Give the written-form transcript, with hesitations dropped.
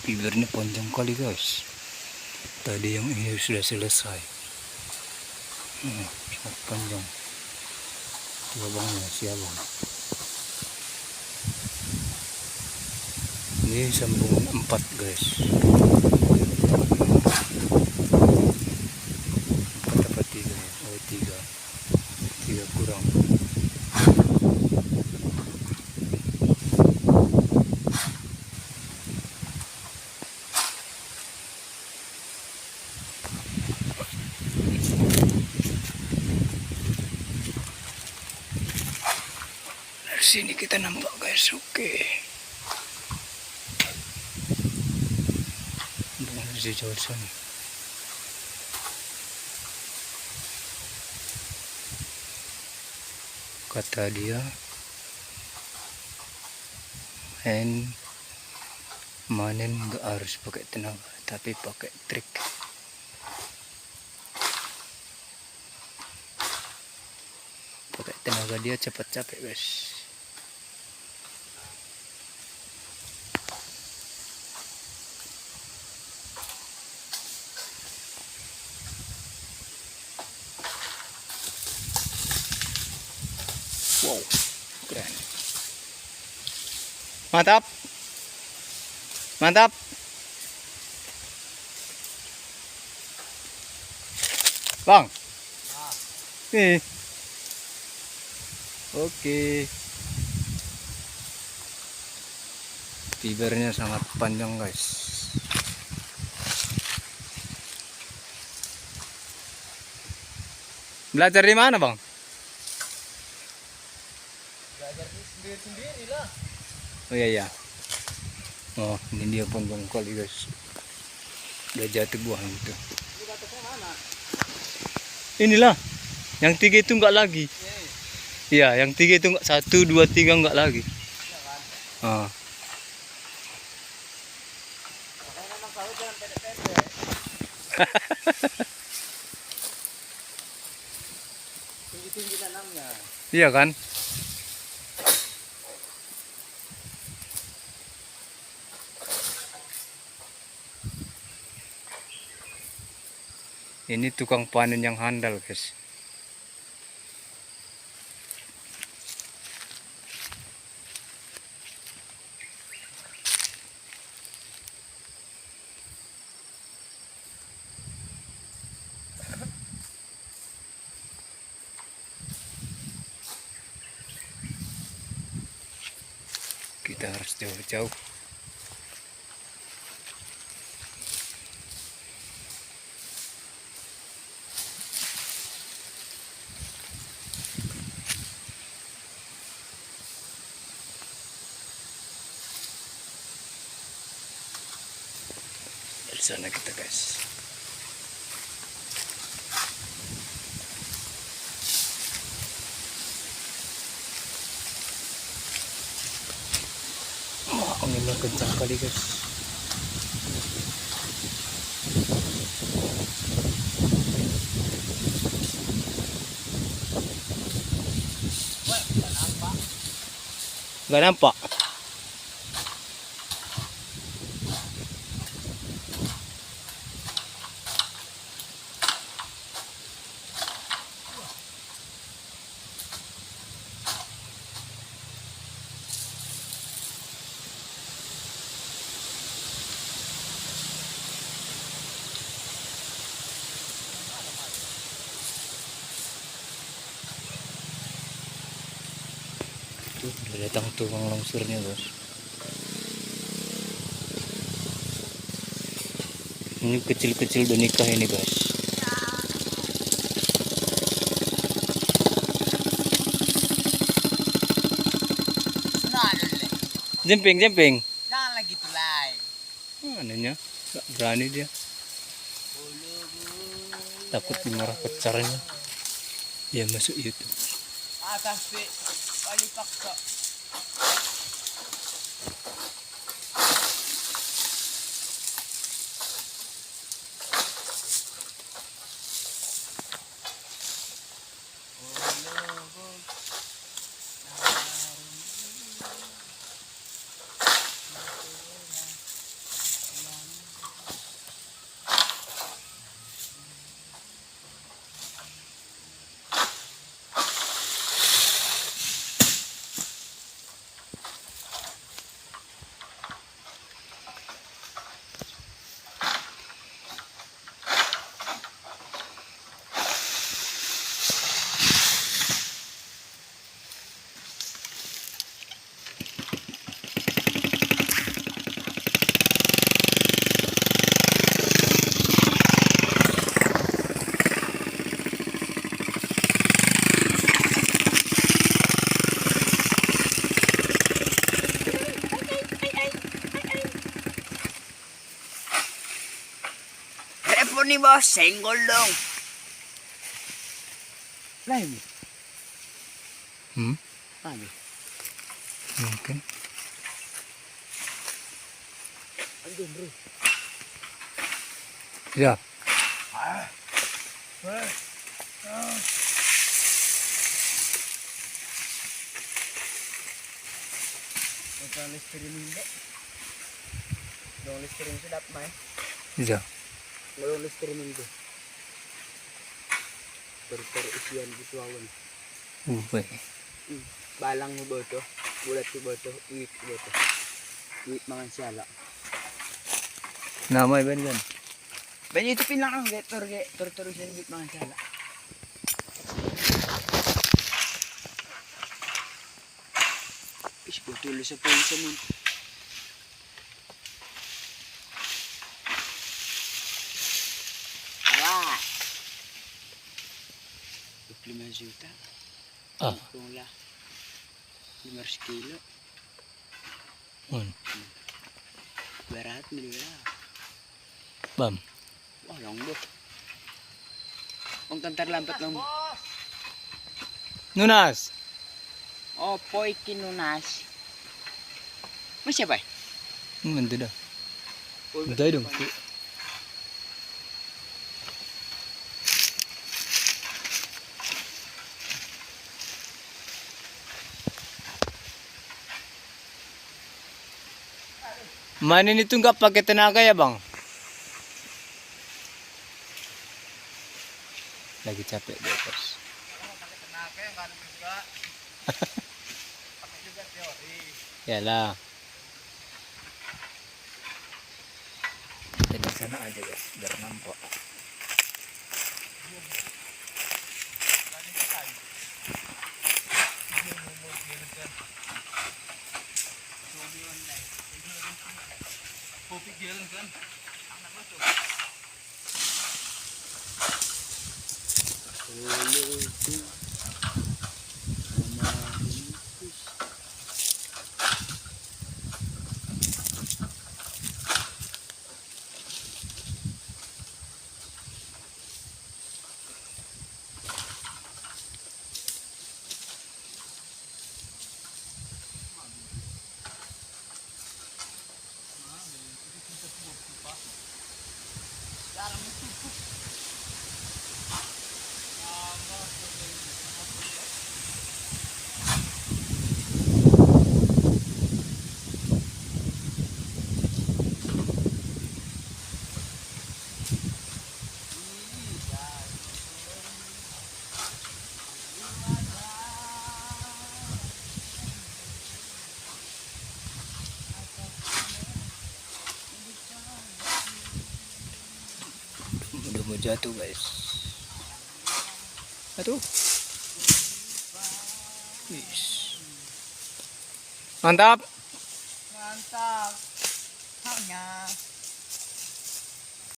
Bibirnya panjang kali guys. Tadi yang ini sudah selesai. Sangat panjang. Tuh abangnya si abang. Ini sambungan 4 guys. 4 apa 3 ya? Oh 3. 3 kurang. Dari sini kita nampak guys. Oke. Dari jauh sana. Kata dia manen nggak harus pakai tenaga tapi pakai trik. Pakai tenaga dia cepat capek guys. Wow, keren. Mantap. Mantap. Bang. Nih. Oke. Fibernya sangat panjang guys. Belajar di mana bang? Belajar sendiri-sendiri lah. Oh iya. Oh ini dia panjang kali guys. Udah jatuh buah itu. Ini batasnya mana? Inilah. Yang 3 itu enggak lagi. Iya, yang 3 itu enggak 1, 2, 3 enggak lagi. Iya kan? Ah. Makanya memang sawit jangan pendek-pendek. Tinggi-tinggi tanamnya. Iya kan? Ini tukang panen yang handal guys. Kita harus jauh-jauh. Dari sana kita guys. Wah, anginnya kencang kali guys. Gak nampak. Tuh, udah datang tukang longsurnya bos. Ini kecil-kecil udah nikah ini guys. Jemping. Jangan lagi tuh lai. Mananya nggak berani dia. Takut dimarah pacarnya. Dia masuk YouTube. Atas pe, kali paksa. ni boss, single long. Lain. Ano? Okay. Andun bro. Ya. Ito ang listerin nila. Yung listerin sedap main. Ya. Yung listerin nila. Isian bituawan. Uwe. Balang mo ba ito? Bulat mo ba ito? Uwit mo ba ito? Uwit mga siyala. Namay ba niyan? Banyo ito pinlang ang Tur siya uwit mga siyala. Ish, putulo sa punsa mo. Awa! 25 juta. Ah. Pula. 5 kilo. Berat nila. Bam. Walang bo. Kung tantar lampat lang mo. Nunas. Oh, poy kinunas. Masya ba? Nanti dah. Nanti dong. Mainin itu nggak pakai tenaga ya bang? Lagi capek dia bos. Pakai tenaga yang kan juga. Pakai juga teori. Yalah. Kita di sana aja guys, biar nampak. Kopi jalan kan? Udah mau jatuh guys. Aduh. Wis. Mantap. Mantap. Hanya.